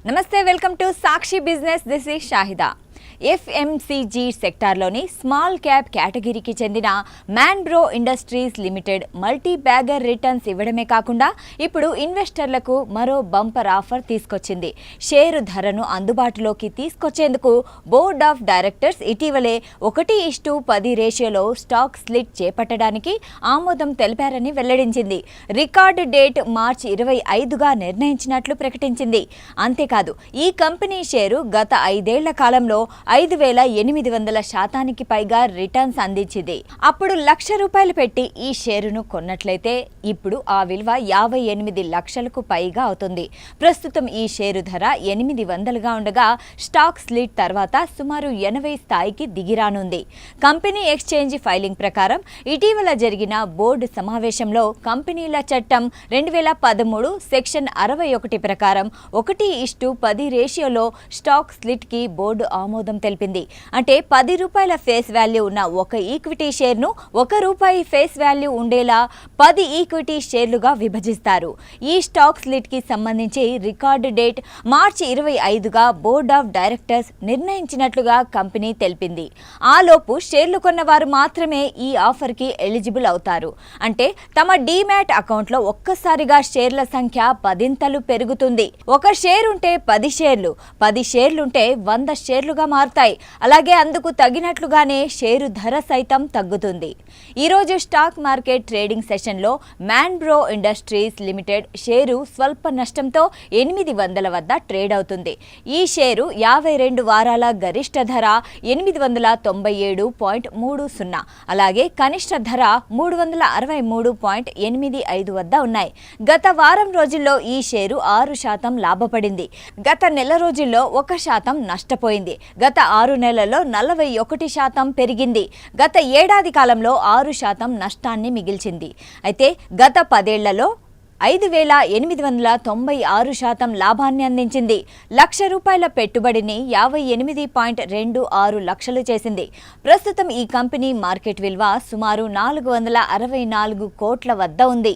నమస్తే, welcome to Sakshi business. This is Shahida. FMCG సెక్టార్లోని small cap కేటగిరీకి చెందిన మ్యాన్బ్రో industries limited multi bagger returns ఇవ్వడమే కాకుండా ఇప్పుడు ఇన్వెస్టర్లకు మరో బంపర్ ఆఫర్ తీసుకొచ్చింది. షేరు ధరను అందుబాటులోకి తీసుకొచ్చేందుకు బోర్డ్ ఆఫ్ డైరెక్టర్స్ ఇటీవలే 1:10 రేషియోలో స్టాక్ స్ప్లిట్ చేపట్టడానికి ఆమోదం తెలిపారని వెల్లడించింది. రికార్డు డేట్ మార్చి 25గా నిర్ణయించినట్లు ప్రకటించింది. అంతేకాదు, ఈ కంపెనీ షేరు గత 5 ఏళ్ల కాలంలో 5,800% పైగా రిటర్న్స్ అందించింది. అప్పుడు ₹1,00,000 పెట్టి ఈ షేరును కొన్నట్లయితే ఇప్పుడు ఆ విలువ 58 లక్షలకు పైగా అవుతుంది. ప్రస్తుతం ఈ షేరు ధర 800గా ఉండగా స్టాక్ స్ప్లిట్ తర్వాత సుమారు 80 స్థాయికి దిగిరానుంది. కంపెనీ ఎక్స్చేంజ్ ఫైలింగ్ ప్రకారం ఇటీవల జరిగిన బోర్డు సమావేశంలో కంపెనీల చట్టం 2013 సెక్షన్ 61 ప్రకారం 1:10 రేషియోలో స్టాక్ స్ప్లిట్ కి బోర్డు ఆమోదం తెలిపింది. అంటే ₹10 ఫేస్ వాల్యూ ఉన్న ఒక ఈక్విటీ షేర్ను ₹1 ఫేస్ వాల్యూ ఉండేలా 10 ఈక్విటీ షేర్లుగా విభజిస్తారు. ఈ స్టాక్ స్ప్లిట్ కి సంబంధించి రికార్డు డేట్ మార్చి 25గా బోర్డ్ ఆఫ్ డైరెక్టర్స్ నిర్ణయించినట్లుగా కంపెనీ తెలిపింది. ఆలోపు షేర్లు కొన్నవారు మాత్రమే ఈ ఆఫర్ కి ఎలిజిబుల్ అవుతారు. అంటే తమ డీమ్యాట్ అకౌంట్లో ఒక్కసారిగా షేర్ల సంఖ్య 10 పెరుగుతుంది. ఒక షేర్ ఉంటే 10 షేర్లు, 10 షేర్లుంటే 100 షేర్లుగా మారుతాయి. అలాగే అందుకు తగినట్లుగానే షేరు ధర సైతం తగ్గుతుంది. ఈరోజు స్టాక్ మార్కెట్ ట్రేడింగ్ సెషన్లో మ్యాన్బ్రో ఇండస్ట్రీస్ లిమిటెడ్ షేరు స్వల్ప నష్టంతో 800 వద్ద ట్రేడ్ అవుతుంది. ఈ షేరు 52 వారాల గరిష్ట ధర 897.30, అలాగే కనిష్ట ధర 363.85 వద్ద ఉన్నాయి. గత వారం రోజుల్లో ఈ షేరు 6% లాభపడింది. గత నెల రోజుల్లో 1% నష్టపోయింది. గత 6 నెలల్లో 41% పెరిగింది. గత ఏడాది కాలంలో 6% నష్టాన్ని మిగిల్చింది. అయితే గత 10 ఏళ్లలో 5,896% లాభాన్ని అందించింది. ₹1,00,000 పెట్టుబడిని 58.26 లక్షలు చేసింది. ప్రస్తుతం ఈ కంపెనీ మార్కెట్ విలువ సుమారు 464 కోట్ల వద్ద ఉంది.